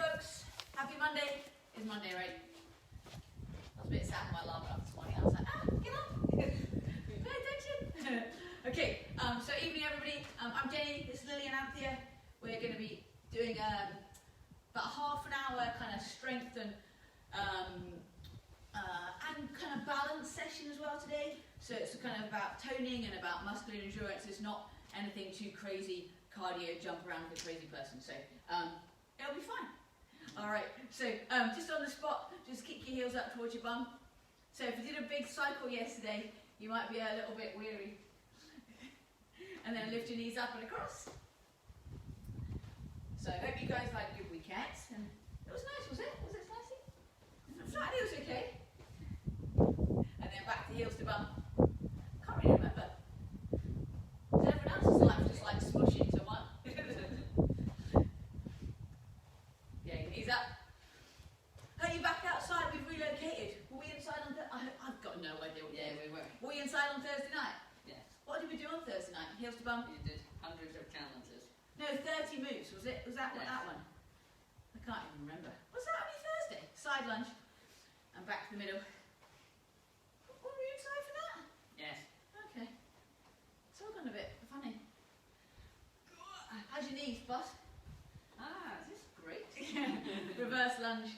folks. Happy Monday. It's Monday, right? I was a bit sad when my alarm went off this morning. I was like, get up. Pay attention. Okay, so evening everybody. I'm Jenny, this is Lily and Anthea. We're going to be doing about half an hour kind of strength and kind of balance session as well today. So it's kind of about toning and about muscular endurance. It's not anything too crazy, cardio, jump around like a crazy person. So it'll be fine. Alright, so just on the spot, just kick your heels up towards your bum. So if you did a big cycle yesterday, you might be a little bit weary. And then lift your knees up and across. So I hope you guys had a good weekend. And it was nice, was it? Was it spicy? Friday was okay. And then back to heels to bum. Can't really remember. Is everyone else's life just like smush into one? Yeah, your knees up. Are you back outside? We've relocated. Were we inside on Thursday? I've got no idea what we did. We were. Were we inside on Thursday night? Yes. What did we do on Thursday night? Heels to bum? You did hundreds of challenges. No, 30 moves. Was that Yes. that one? I can't even remember. Was that only Thursday? Side lunge. And back to the middle. Were you excited for that? Yes. Okay. It's all gone a bit funny. How's your knees, boss? This is great. Reverse lunge.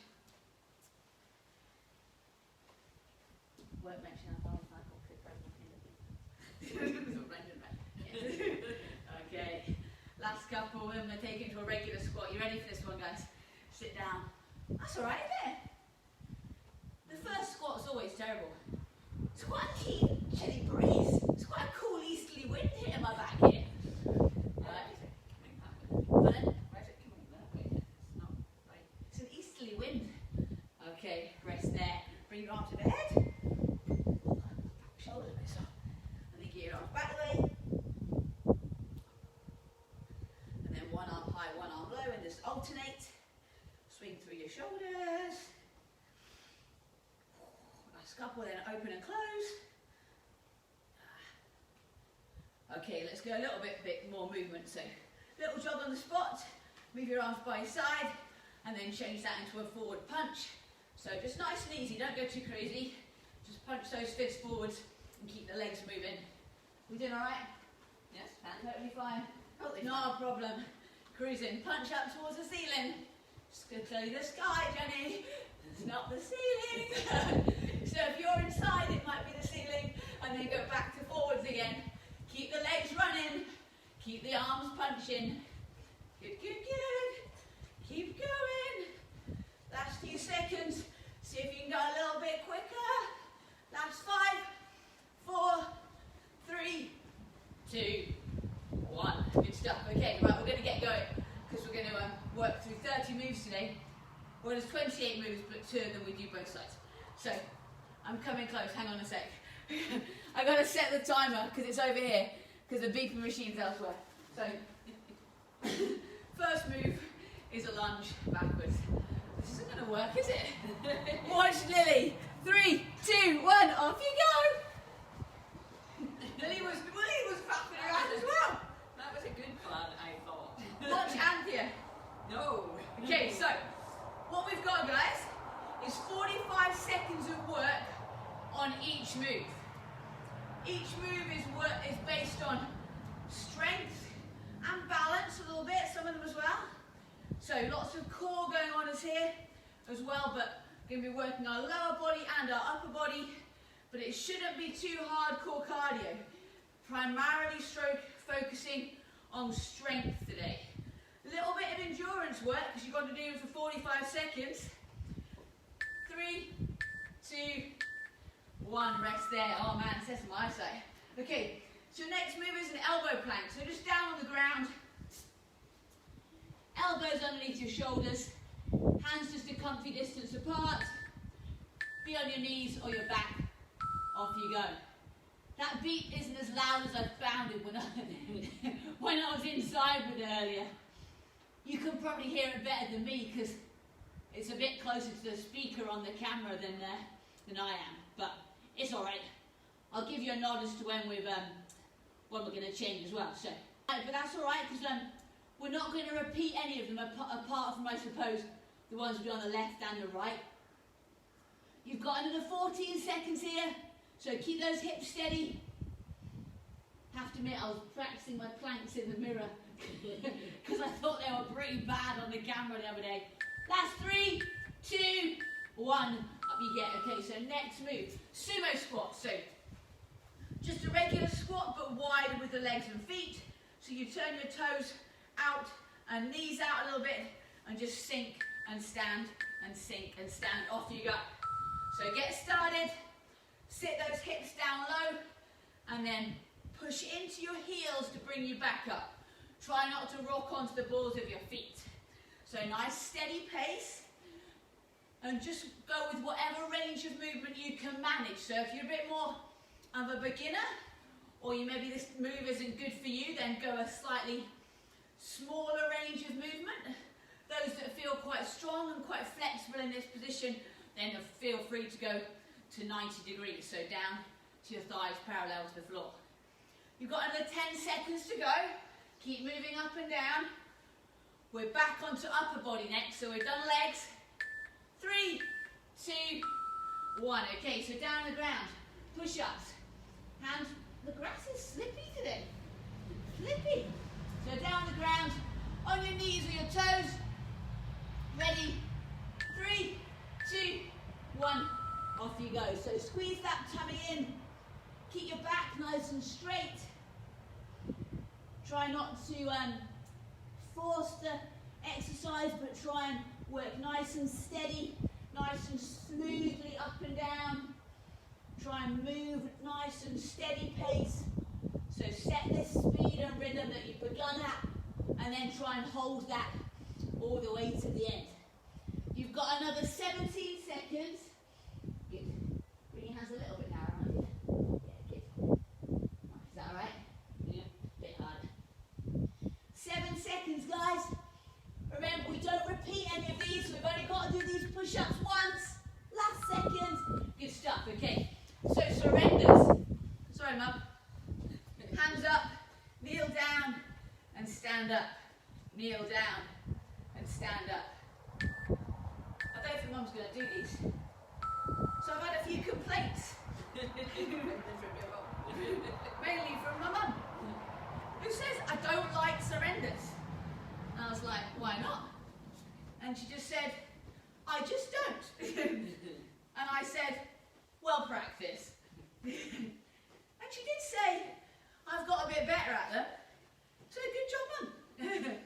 Won't mention how far I got kicked right in the Okay. Last couple, we're going to take it into a regular squat. You ready for this one, guys? Sit down. That's alright, isn't it? The first squat's always terrible. It's quite a keen, chilly breeze. It's quite a cool easterly wind hitting my back here. Pardon? Why is it coming that way? It's not right. It's an easterly wind. Okay, rest there. Bring your arm to the head. Shoulders a bit soft. And then get your arms back away. And then one arm high, one arm low, and just alternate. Swing through your shoulders. Last couple, then open and close. Okay, let's go a little bit more movement. So, little jog on the spot. Move your arms by your side, and then change that into a forward punch. So just nice and easy. Don't go too crazy. Just punch those fists forwards and keep the legs moving. We doing all right? Yes, fine. Totally fine. No problem. Cruising. Punch up towards the ceiling. Just going to tell you the sky, Jenny. It's not the ceiling. So if you're inside, it might be the ceiling. And then go back to forwards again. Keep the legs running. Keep the arms punching. Good, good, good. Keep going. Last few seconds. See if you can go a little bit quicker. Last 5, 4, 3, 2, 1. Good stuff. Okay, right, we're going to get going because we're going to work through 30 moves today. Well, there's 28 moves, but 2 of them we do both sides. So, I'm coming close. Hang on a sec. I've got to set the timer because it's over here because the beeping machine's elsewhere. So, first move is a lunge backwards. This isn't going to work, is it? Watch Lily. 3, 2, 1. Off you go. Lily was flapping around as well. That was a good plan, I thought. Watch Anthea. No. Okay, so what we've got, guys, is 45 seconds of work on each move. Each move is based on strength and balance a little bit, some of them as well. So lots of core going on as here as well, but we're going to be working our lower body and our upper body, but it shouldn't be too hardcore cardio. Primarily focusing on strength today. A little bit of endurance work, because you've got to do it for 45 seconds. 3, 2, 1, rest there. Oh man, it says my eyesight. Okay, so next move is an elbow plank. So just down on the ground. Elbows underneath your shoulders. Hands just a comfy distance apart. Be on your knees or your back. Off you go. That beat isn't as loud as I found it when I was inside with it earlier. You can probably hear it better than me because it's a bit closer to the speaker on the camera than I am. But it's all right. I'll give you a nod as to when we're going to change as well. So, but that's all right because we're not going to repeat any of them apart from, I suppose, the ones will be on the left and the right. You've got another 14 seconds here, so keep those hips steady. Have to admit, I was practicing my planks in the mirror because I thought they were pretty bad on the camera the other day. Last 3, 2, 1, up you get. Okay, so next move, sumo squat. So just a regular squat, but wider with the legs and feet. So you turn your toes out and knees out a little bit, and just sink and stand and sink and stand. Off you go. So get started, sit those hips down low, and then push into your heels to bring you back up. Try not to rock onto the balls of your feet. So nice steady pace, and just go with whatever range of movement you can manage. So if you're a bit more of a beginner, or maybe this move isn't good for you, then go a slightly smaller range of movement. Those that feel quite strong and quite flexible in this position, then feel free to go to 90 degrees, so down to your thighs parallel to the floor. You've got another 10 seconds to go. Keep moving up and down. We're back onto upper body next, so we've done legs. 3, 2, 1. Okay, so down on the ground, push-ups. Hands, the grass is slippy today. Slippy. So down on the ground, on your knees or your toes. Ready? 3, 2, 1. Off you go. So squeeze that tummy in. Keep your back nice and straight. Try not to force the exercise, but try and work nice and steady, nice and smoothly up and down. Try and move nice and steady pace. So set this speed and rhythm that you've begun at, and then try and hold that all the way to the end. You've got another 17 seconds. Good. Bring your hands a little bit now, around here. Yeah, good. Is that alright? Yeah. Bit harder. 7 seconds, guys. Remember, we don't repeat any of these. We've only got to do these push-ups once. Last second. Good stuff. Okay. So surrenders. Sorry, Mum. Hands up. Kneel down and stand up. Kneel down and stand up. I don't think Mum's going to do these. So I've had a few complaints. Mainly from my mum, who says I don't like surrenders. And I was like, why not? And she just said, I just don't. And I said, well, practice. And she did say, I've got a bit better at them. So good job, Mum.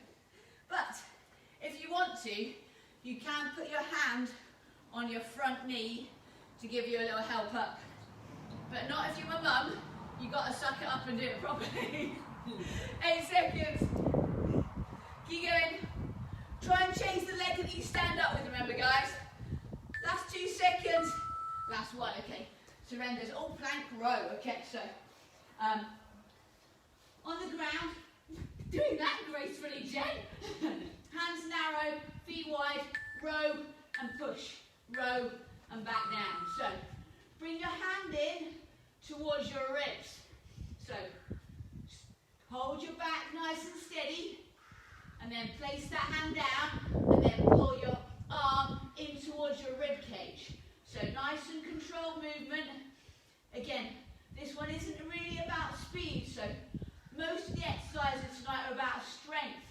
But if you want to, you can put your hand on your front knee to give you a little help up. But not if you're my mum. You've got to suck it up and do it properly. 8 seconds. Keep going. Try and change the leg that you stand up with, remember, guys. Last 2 seconds. Last 1, okay. Surrenders. All plank row, okay, so. On the ground. Doing that gracefully, Jen. Hands narrow, feet wide, row and push. Row and back down. So, bring your hand in towards your ribs. So, hold your back nice and steady, and then place that hand down, and then pull your arm in towards your rib cage. So, nice and controlled movement. Again, this one isn't really about speed, so most of the exercises tonight are about strength.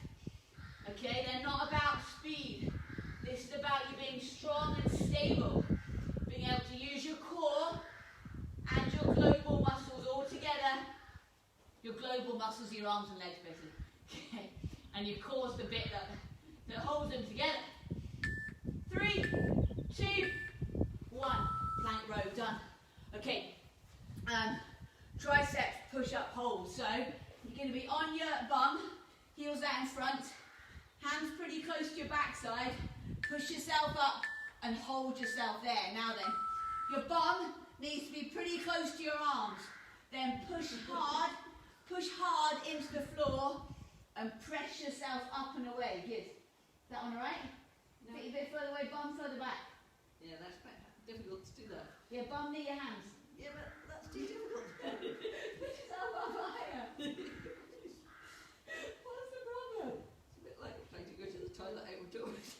Okay, they're not about speed. This is about you being strong and stable, being able to use your core and your global muscles all together. Your global muscles, your arms and legs, basically. Okay, and your core's the bit that holds them together. 3, 2, 1. Plank row done. Okay, tricep push-up hold. So you're going to be on your bum, heels out in front, hands pretty close to your backside. Push yourself up and hold yourself there. Now then, your bum needs to be pretty close to your arms. Then push hard into the floor and press yourself up and away. Good. Is that one alright? No. Feet a bit further away, bum further back. Yeah, that's quite difficult to do that. Yeah, bum near your hands. Yeah, but that's too difficult. Push yourself up higher. What's the problem? It's a bit like trying to go to the toilet outdoors.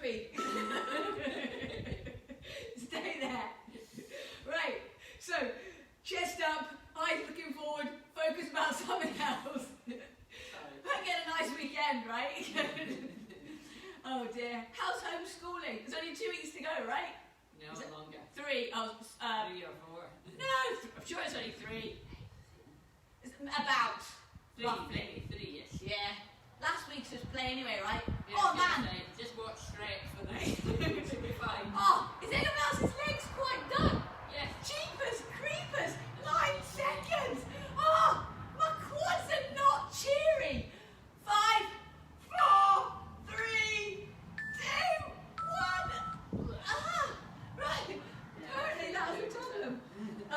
burpee. Stay there. Right, so chest up, eyes looking forward, focus about something else. Might get a nice weekend, right? Oh dear. How's homeschooling? There's only 2 weeks to go, right? No, longer. 3. Oh, 3 or 4. no, I'm sure it's only 3. It's about. 3, Roughly. maybe 3, yes. Yeah. Last week's just play anyway, right? Yeah, Oh man. Just watch Shrek for the should be fine. Oh, is anyone else's legs quite done? Yes. Jeepers creepers, 9 seconds. Oh, my quads are not cheering. 5, 4, 3, 2, 1. Right. Apparently that was a problem.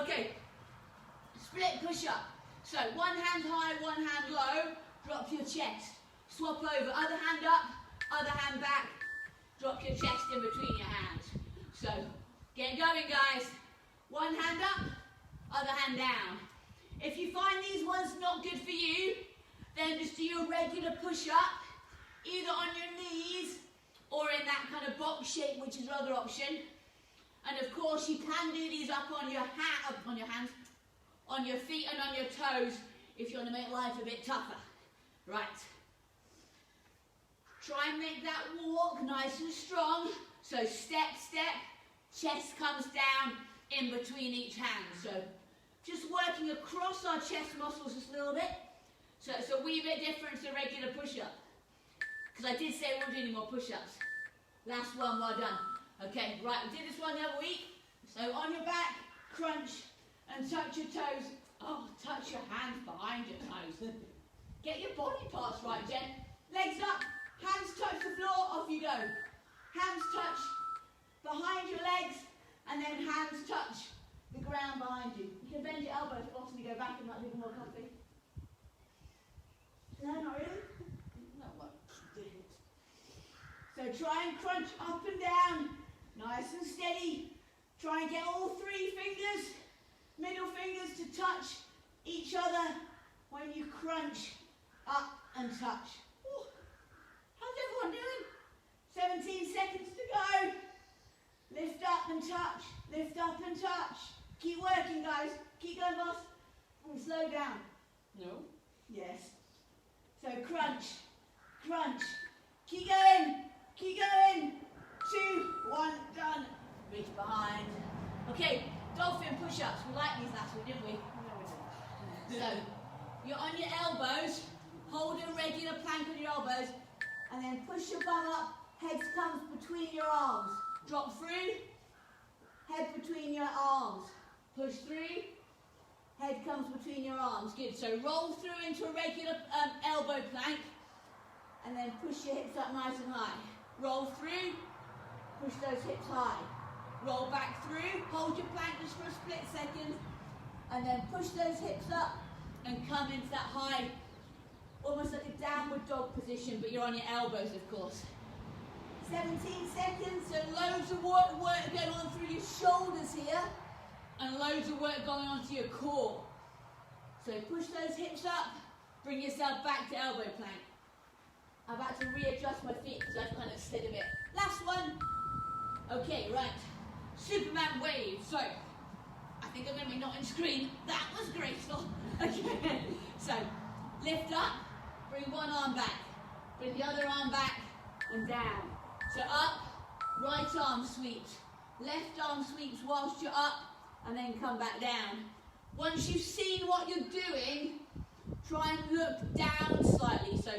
Okay. Split push up. So one hand high, one hand low. Drop your chest. Swap over. Other hand up, other hand back. Drop your chest in between your hands. So get going, guys. One hand up, other hand down. If you find these ones not good for you, then just do your regular push-up, either on your knees or in that kind of box shape, which is your other option. And of course, you can do these up on your hands, on your feet and on your toes if you want to make life a bit tougher. Right. Try and make that walk nice and strong. So step, step, chest comes down in between each hand. So just working across our chest muscles just a little bit. So it's a wee bit different to regular push-up. Because I did say we won't do any more push-ups. Last one, well done. Okay, right, we did this one the other week. So on your back, crunch and touch your toes. Oh, touch your hands behind your toes. Get your body parts right, Jen. Legs up, hands touch the floor, off you go. Hands touch behind your legs, and then hands touch the ground behind you. You can bend your elbows, possibly go back and might be more comfy. No, not really. No, what? So try and crunch up and down, nice and steady. Try and get all 3 fingers, middle fingers to touch each other when you crunch up and touch. Ooh. How's everyone doing? 17 seconds to go. Lift up and touch, lift up and touch. Keep working, guys. Keep going, boss. And slow down. No. Yes. So crunch, crunch. Keep going, keep going. 2, 1, done. Reach behind. Okay, dolphin push-ups. We liked these last week, didn't we? No, we didn't. So, you're on your elbows. Hold a regular plank on your elbows. And then push your bum up. Head comes between your arms. Drop through. Head between your arms. Push through. Head comes between your arms. Good. So roll through into a regular elbow plank. And then push your hips up nice and high. Roll through. Push those hips high. Roll back through. Hold your plank just for a split second. And then push those hips up and come into that high, almost like a downward dog position, but you're on your elbows, of course. 17 seconds, so loads of work going on through your shoulders here, and loads of work going on to your core. So push those hips up, bring yourself back to elbow plank. I've had to readjust my feet because I've kind of slid a bit. Last one. Okay, right. Superman wave. So, I think I'm going to be not on screen. That was graceful. Okay. So, lift up, bring one arm back, bring the other arm back and down. So up, right arm sweeps, left arm sweeps whilst you're up, and then come back down. Once you've seen what you're doing, try and look down slightly. So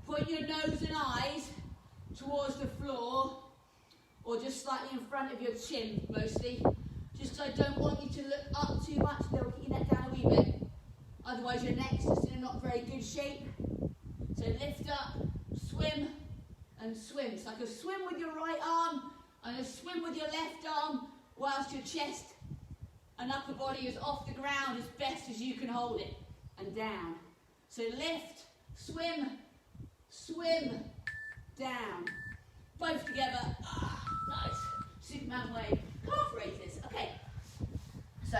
put your nose and eyes towards the floor, or just slightly in front of your chin, mostly. Just because I don't want you to look up too much, they'll keep your neck down a wee bit. Otherwise your neck's just in a not very good shape. So lift up, swim, and swim. It's like a swim with your right arm, and a swim with your left arm, whilst your chest and upper body is off the ground as best as you can hold it, and down. So lift, swim, swim, down. Both together. Ah, nice. Superman wave. Calf raises. Okay. So,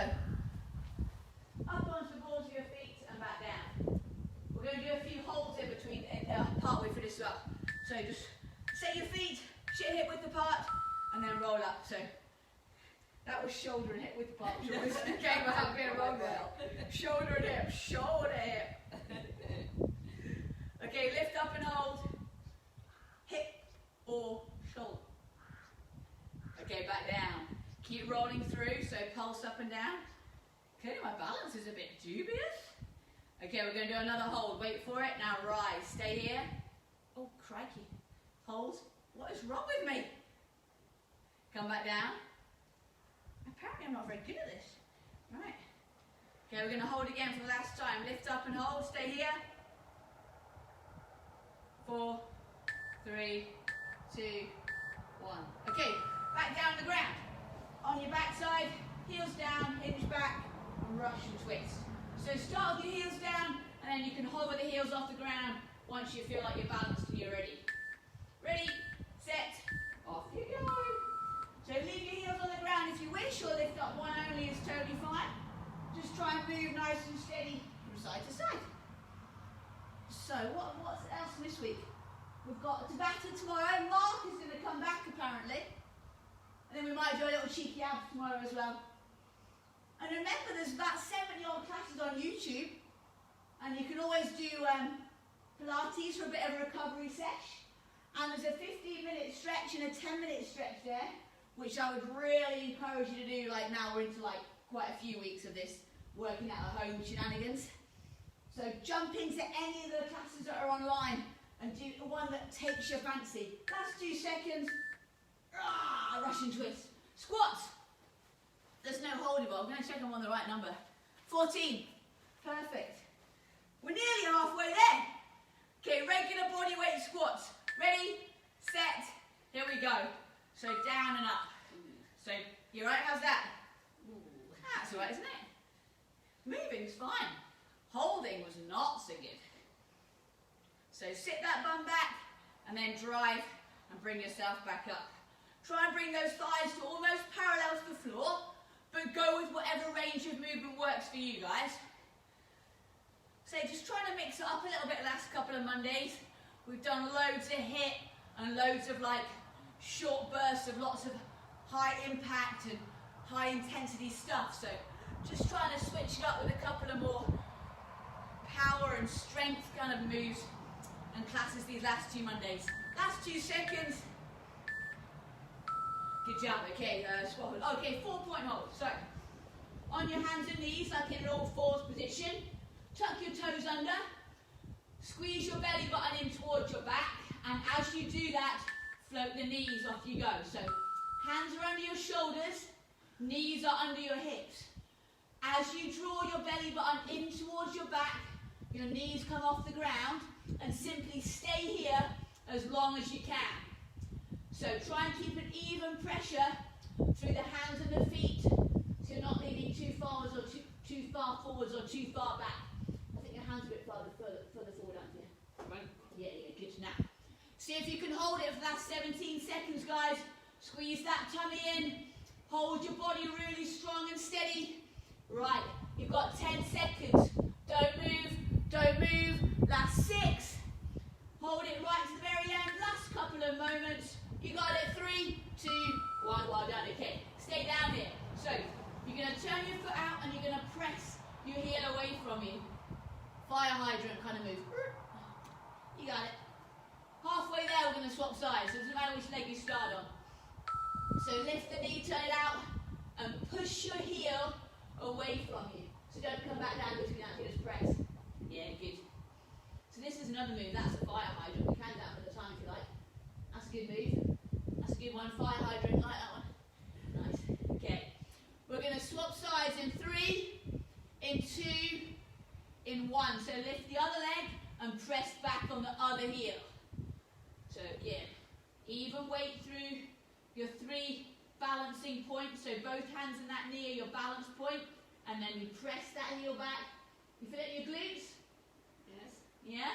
up onto the balls of your feet and back down. We're going to do a few holds in between, partway through this up. So just set your feet, hip width shoulder and hip with the pop shoulders. Okay, without being wrong there. Shoulder and hip, shoulder, hip. Okay, lift up and hold. Hip or shoulder. Okay, back down. Keep rolling through, so pulse up and down. Okay, my balance is a bit dubious. Okay, we're going to do another hold. Wait for it. Now rise. Stay here. Oh, crikey. Hold. What is wrong with me? Come back down. Apparently I'm not very good at this. Right. Okay, we're going to hold again for the last time. Lift up and hold. Stay here. 4, 3, 2, 1. Okay, back down the ground. On your backside, heels down, hinge back, and Russian twist. So start with your heels down, and then you can hover the heels off the ground once you feel like you're balanced and you're ready. Ready, set, off you go. So leave your heels on the ground if you wish, or lift up one only is totally fine. Just try and move nice and steady from side to side. So what's else this week? We've got Tabata tomorrow. Mark is going to come back apparently. And then we might do a little cheeky abs tomorrow as well. And remember, there's about 70 odd classes on YouTube. And you can always do Pilates for a bit of a recovery sesh. And there's a 15-minute stretch and a 10-minute stretch there, which I would really encourage you to do. Like now we're into like quite a few weeks of this working out at home shenanigans. So jump into any of the classes that are online and do the one that takes your fancy. Last 2 seconds. Russian twist. Squats. There's no hold involved. I'm going to check I'm on the right number. 14. Perfect. We're nearly halfway there. Okay, regular body weight squats. Ready, set, here we go. So down and up. So, you right? How's that? That's alright, isn't it? Moving's fine. Holding was not so good. So sit that bum back and then drive and bring yourself back up. Try and bring those thighs to almost parallel to the floor, but go with whatever range of movement works for you guys. So just trying to mix it up a little bit the last couple of Mondays. We've done loads of HIIT and loads of like short bursts of lots of high impact and high intensity stuff. So just trying to switch it up with a couple of more power and strength kind of moves and classes these last 2 Mondays. Last 2 seconds. Good job. Okay, squat hold. Okay, 4-point hold. So on your hands and knees, like in an all fours position. Tuck your toes under. Squeeze your belly button in towards your back. And as you do that, float the knees, off you go. So hands are under your shoulders, knees are under your hips. As you draw your belly button in towards your back, your knees come off the ground, and simply stay here as long as you can. So try and keep an even pressure through the hands and the feet, so you're not leaning too far or too far forwards or too far back. I think your hands are a bit further forward, aren't you? Right. Yeah, good. Now, see if you can hold it for the last 17 seconds, guys. Squeeze that tummy in. Hold your body really strong and steady. Right, you've got 10 seconds. Don't move. Last 6. Hold it right to the very end. Last couple of moments. You got it. 3, 2, 1. Well done. Okay, stay down here. So you're going to turn your foot out and you're going to press your heel away from you. Fire hydrant kind of move. You got it. Halfway there, we're going to swap sides. So it doesn't matter which leg you start on. So lift the knee, turn it out, and push your heel away from you. So don't come back down between that, just press. Yeah, good. So this is another move. That's a fire hydrant. We can do that for the time if you like. That's a good move. That's a good one. Fire hydrant, like that one. Nice. Okay. We're going to swap sides in 3, in 2, in 1. So lift the other leg and press back on the other heel. So yeah, even weight through your 3 balancing points. So both hands in that knee are your balance point, and then you press that heel back. You feel it in your glutes? Yes. Yeah?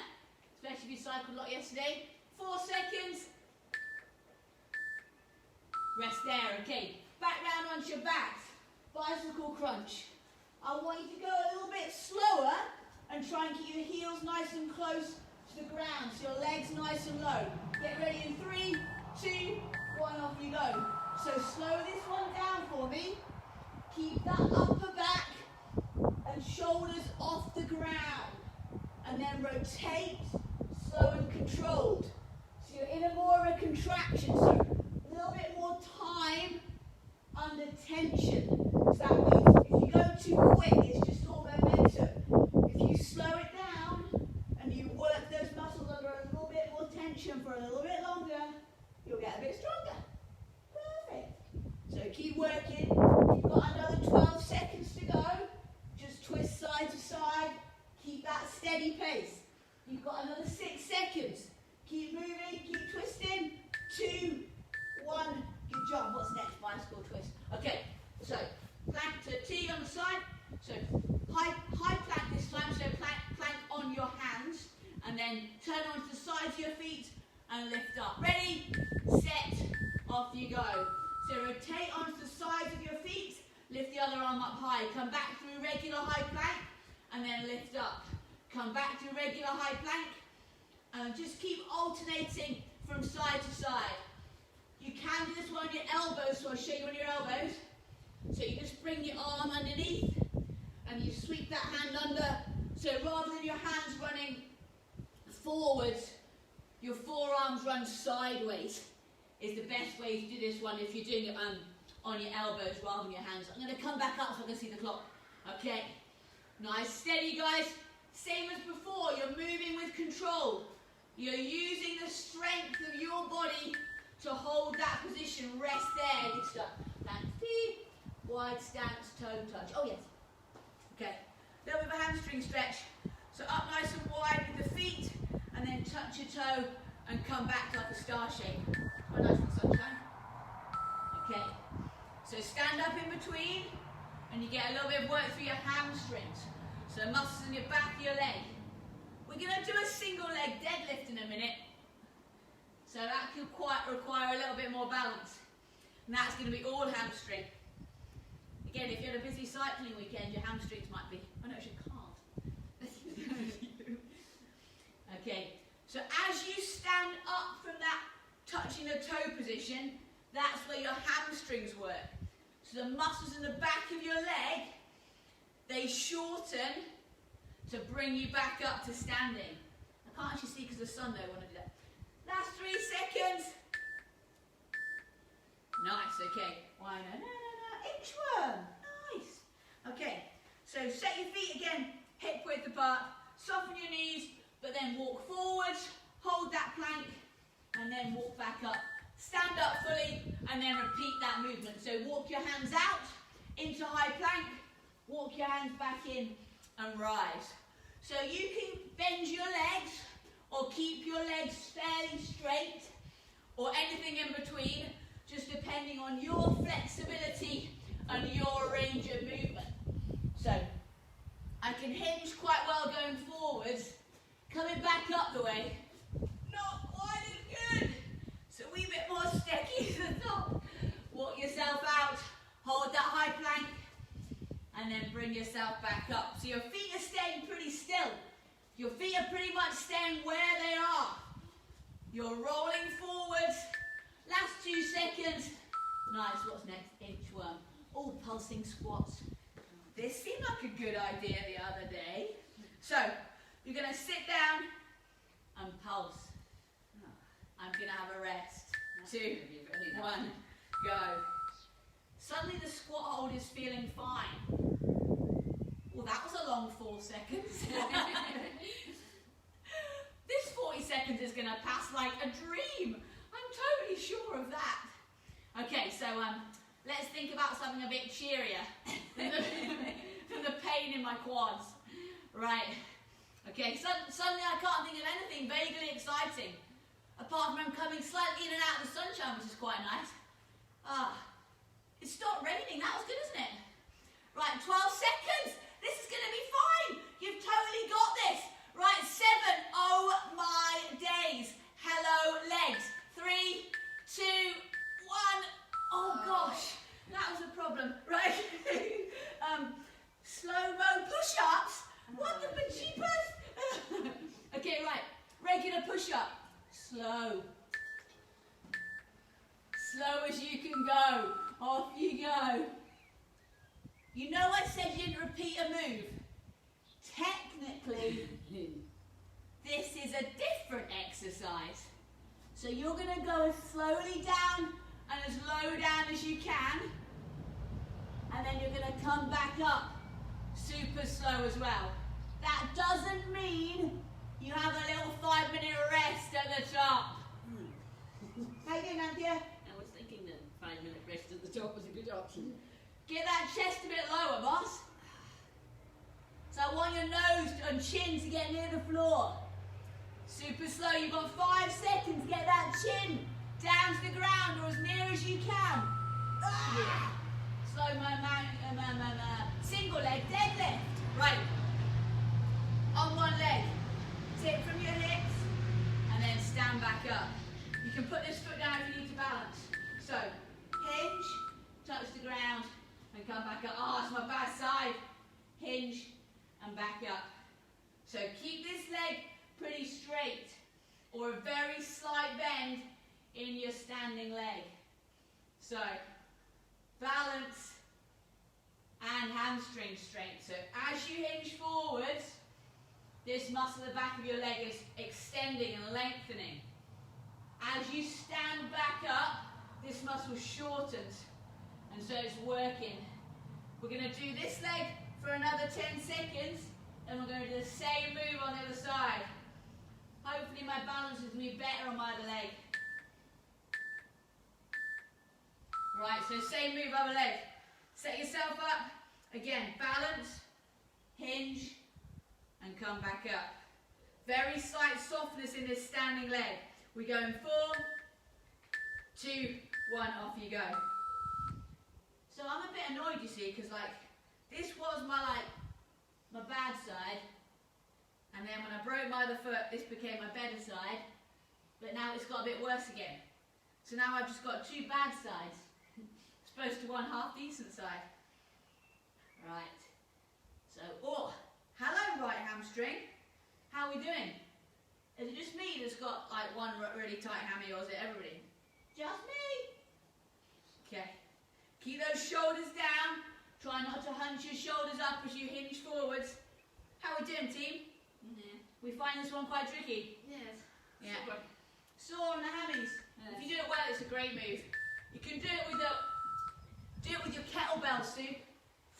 Especially if you cycled a lot yesterday. 4 seconds. Rest there, okay. Back down onto your backs. Bicycle crunch. I want you to go a little bit slower and try and keep your heels nice and close to the ground, so your legs nice and low. Get ready in 3, 2, 1, off you go. So slow this one down for me. Keep that upper back and shoulders off the ground. And then rotate, slow and controlled. So you're in a more of a contraction, so a little bit more time under tension. So that means if you go too quick, it's just all momentum. If you slow it down and you work those muscles under a little bit more tension for a little bit longer, you'll get a bit stronger. Perfect. So keep working. You've got another 12 seconds to go. Just twist side to side. Keep that steady pace. You've got another 6 seconds. Keep moving, keep twisting. 2, 1. Good job. What's next? Bicycle twist. Okay, so plank to T on the side. So high plank this time. So plank on your hands. And then turn onto the sides of your feet and lift up. Ready, set, off you go. So rotate onto the sides of your feet. Lift the other arm up high. Come back through regular high plank. And then lift up. Come back to regular high plank. And just keep alternating from side to side. You can do this one on your elbows, so I'll show you on your elbows. So you just bring your arm underneath and you sweep that hand under. So rather than your hands running forwards, your forearms run sideways is the best way to do this one if you're doing it on your elbows rather than your hands. I'm going to come back up so I can see the clock. Okay. Nice, steady guys. Same as before, you're moving with control. You're using the strength of your body to hold that position. Rest there. Good stuff. Plank feet, wide stance, toe touch. Oh yes. Okay. A little bit of a hamstring stretch. So up nice and wide with the feet, and then touch your toe and come back like a star shape. Quite nice in the sunshine. Okay. So stand up in between, and you get a little bit of work through your hamstrings. So muscles in your back of your leg. We're going to do a single leg deadlift in a minute. So that could quite require a little bit more balance. And that's going to be all hamstring. Again, if you had a busy cycling weekend, your hamstrings might be... Oh no, you can't. Okay, so as you stand up from that touching the toe position, that's where your hamstrings work. So the muscles in the back of your leg, they shorten to bring you back up to standing. I can't actually see because of the sun though when I do that. Last 3 seconds. Nice, okay. Why no, inchworm. Nice. Okay, so set your feet again, hip width apart, soften your knees, but then walk forwards, hold that plank, and then walk back up. Stand up fully, and then repeat that movement. So walk your hands out into high plank, walk your hands back in, and rise. So you can bend your legs, or keep your legs fairly straight, or anything in between, just depending on your flexibility and your range of movement. So I can hinge quite well going forwards, coming back up the way, not quite as good. So a wee bit more steady to the top. Walk yourself out, hold that high plank, and then bring yourself back up. So your feet are staying pretty still. Your feet are pretty much staying where they are. You're rolling forwards. Last 2 seconds. Nice, what's next? Inchworm. Oh, pulsing squats. This seemed like a good idea the other day. So, you're going to sit down and pulse. I'm going to have a rest. 2, 1, go. Suddenly the squat hold is feeling fine. Well, that was a long 4 seconds. This 40 seconds is going to pass like a dream. I'm totally sure of that. Okay, so let's think about something a bit cheerier than the pain in my quads. Right. Okay, suddenly I can't think of anything vaguely exciting. Apart from I'm coming slightly in and out of the sunshine, which is quite nice. It stopped raining. That was good, isn't it? Right, 12 seconds. This is going to be fine. You've totally got this. Right, 7. Oh my days. Hello, legs. 3, 2, 1. Oh gosh, that was a problem. Right. Slow-mo push-ups. What the bejeepers? Okay, right. Regular push-up. Slow. Slow as you can go. Off you go. You know I said you didn't repeat a move. Technically, this is a different exercise. So you're going to go as slowly down and as low down as you can. And then you're going to come back up super slow as well. That doesn't mean you have a little 5-minute rest at the top. How you doing, Anthea? I was thinking that 5-minute rest at the top was a good option. Get that chest a bit lower, boss. So I want your nose and chin to get near the floor. Super slow. You've got 5 seconds to get that chin down to the ground or as near as you can. Yeah. Slow single leg deadlift. Right. On one leg. Tip from your hips and then stand back up. You can put this foot down if you need to balance. So, hinge, touch the ground and come back up. Oh, it's my bad side. Hinge and back up. So keep this leg pretty straight or a very slight bend in your standing leg. So, balance and hamstring strength. So as you hinge forwards, this muscle at the back of your leg is extending and lengthening. As you stand back up, this muscle shortens, and so it's working. We're going to do this leg for another 10 seconds, and we're going to do the same move on the other side. Hopefully my balance is going to be better on my other leg. Right, so same move, other leg. Set yourself up. Again, balance, hinge, and come back up. Very slight softness in this standing leg. We go in 4, 2, 1, off you go. So I'm a bit annoyed, you see, because this was my bad side, and then when I broke my other foot, this became my better side, but now it's got a bit worse again. So now I've just got 2 bad sides, as opposed to 1 half decent side. Right. So, oh, hello right hamstring. How are we doing? Is it just me that's got one really tight hammy, or is it everybody? Just me. Okay. Keep those shoulders down. Try not to hunch your shoulders up as you hinge forwards. How are we doing, team? Yeah. We find this one quite tricky. Yes. Yeah. Sore on the hammies. Yes. If you do it well, it's a great move. You can do it with your kettlebell, Sue.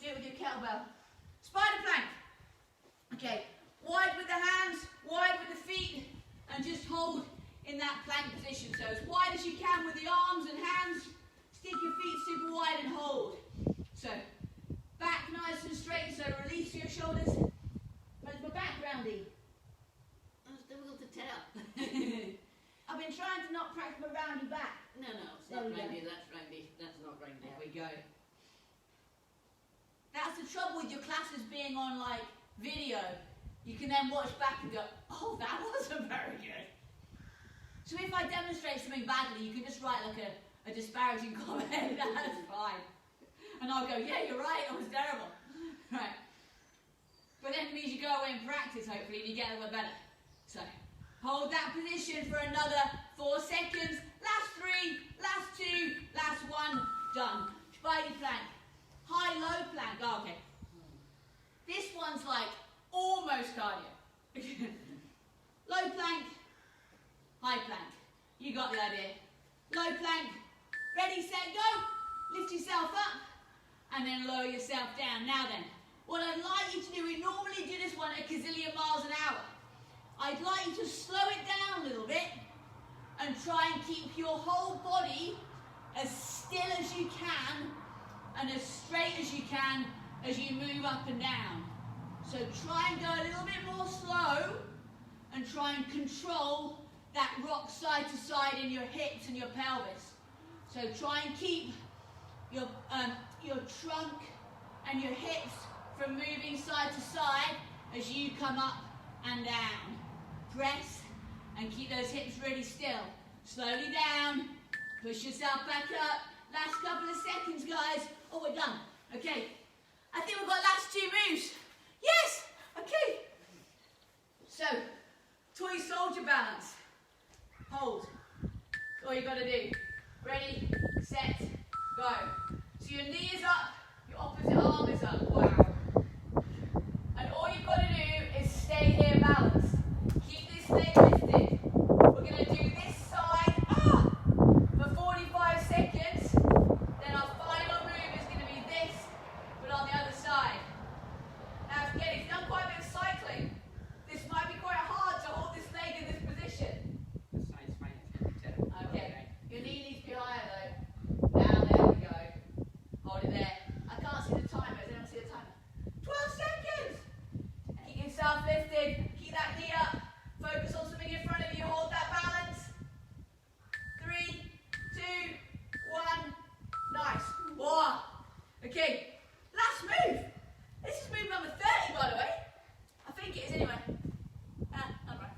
Do it with your kettlebell. Spider plank. Okay. Wide with the hands, wide with the feet, and just hold in that plank position. So as wide as you can with the arms and hands. Stick your feet super wide and hold. So back nice and straight. So release your shoulders. How's my back, Roundy? It's difficult to tell. I've been trying to not practice my roundy back. No, it's not roundy, that's roundy. That's not roundy. There we go. That's the trouble with your classes being on video. You can then watch back and go, oh, that wasn't very good. So if I demonstrate something badly, you can just write a disparaging comment. That's fine. And I'll go, yeah, you're right, it was terrible. Right. But then it means you go away and practice, hopefully, and you get a little better. So, hold that position for another 4 seconds. Last 3, last 2, last 1. Done. Spidey plank. High-low plank. Oh, okay. This one's almost cardio. Low plank, high plank. You got the idea. Low plank. Ready, set, go. Lift yourself up and then lower yourself down. Now then, what I'd like you to do, we normally do this one a gazillion miles an hour. I'd like you to slow it down a little bit and try and keep your whole body as still as you can and as straight as you can as you move up and down. So try and go a little bit more slow and try and control that rock side to side in your hips and your pelvis. So try and keep your trunk and your hips from moving side to side as you come up and down. Press and keep those hips really still. Slowly down, push yourself back up. Last couple of seconds, guys. Oh, we're done. Okay, I think we've got last 2 moves. Yes! Okay. So, toy soldier balance. Hold. That's all you got to do. Ready, set, go. So your knee is up, your Your opposite arm is up. Wow. And all you've got to do is stay here balanced. Keep this leg lifted. We're going to do this side for 45 seconds. Then our final move is going to be this, but on the other side. Now, again, if you've done quite a bit of cycling, this might be quite hard to hold this leg in this position. The side's fine. It's going to be terrible. Okay. Your knee needs to be higher though. Now, there we go. Hold it there. I can't see the timer. Does anyone see the timer? 12 seconds! Keep yourself lifted. Keep that knee up. Focus on something in front of you. Hold that balance. 3, 2, 1. Nice. Whoa. Okay. Last move. This is move number 30, by the way. I think it is anyway. Not right.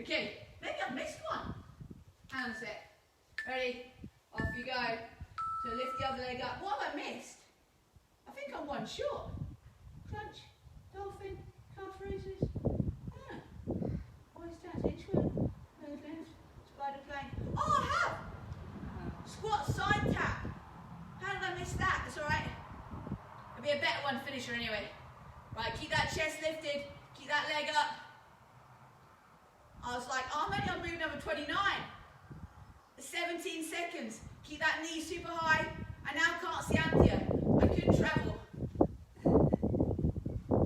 Okay. Maybe I've missed one. Hang on a sec. Ready? Off you go. So lift the other leg up. What have I missed? I think I'm one short. Crunch, dolphin, calf raises. Voice dance, inchworm, nose dance, spider plank. Oh, I have! Squat side tap. How did I miss that? It's alright. It'll be a better one finisher anyway. Right, keep that chest lifted. Keep that leg up. I was like, oh, I'm only on move number 29. 17 seconds. Keep that knee super high. I now can't see Anthea. I couldn't travel.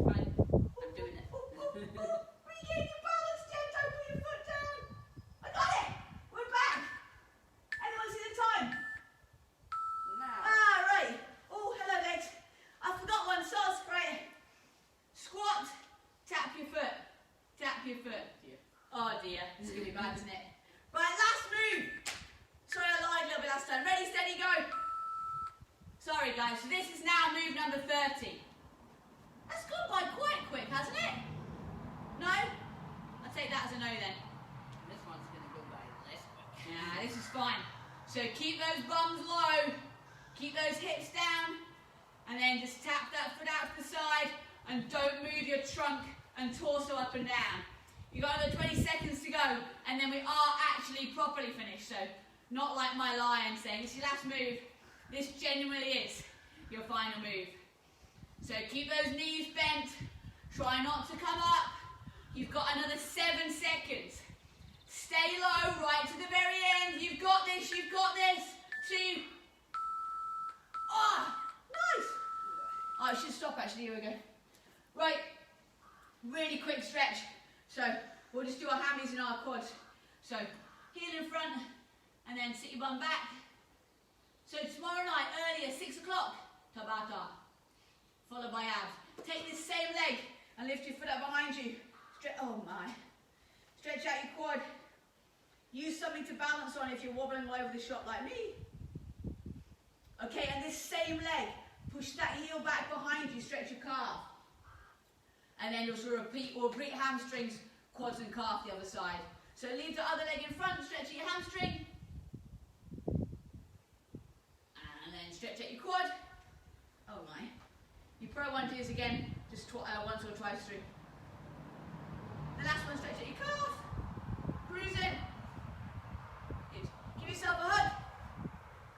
Fine. I'm doing it. Regain your balance, Jen. Don't put your foot down. I got it. We're back. Anyone see the time? Now. Right. Oh, hello, legs. I forgot one sauce. Right. Squat. Tap your foot. Tap your foot. Dear. Oh dear. This is going to be bad, isn't it? Right, last move. Sorry, I lied a little bit last time. Ready, steady, go. Sorry, guys. So this is now move number 30. That's gone by quite quick, hasn't it? No? I'll take that as a no then. This one's going to go by less quick. Yeah, this is fine. So keep those bums low. Keep those hips down. And then just tap that foot out to the side. And don't move your trunk and torso up and down. You've got another 20 seconds to go. And then we are actually properly finished. So not like my lion saying, it's your last move. This genuinely is your final move. So keep those knees bent. Try not to come up. You've got another 7 seconds. Stay low right to the very end. You've got this, you've got this. 2. Oh, nice. Oh, I should stop actually, here we go. Right, really quick stretch. So we'll just do our hammies and our quads. So heel in front and then sit your bum back. So tomorrow night, earlier, 6 o'clock, Tabata, followed by abs. Take this same leg and lift your foot up behind you. Oh my. Stretch out your quad. Use something to balance on if you're wobbling all over the shop like me. Okay, and this same leg, push that heel back behind you, stretch your calf. And then you'll sort of repeat hamstrings, quads and calf the other side. So leave the other leg in front, stretch your hamstring. And then stretch out your quad. Oh my. You probably want to do this again, just once or twice through. The last one, stretch out your calf. Cruising. Good. Give yourself a hug.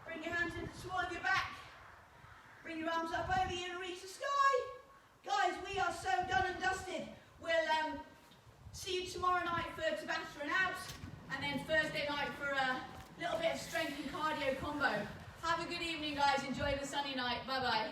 Bring your hands into the small of your back. Bring your arms up over you and reach the sky. Guys, we are so done and dusted. We'll see you tomorrow night for Tabata and abs, and then Thursday night for a little bit of strength and cardio combo. Have a good evening, guys. Enjoy the sunny night. Bye-bye.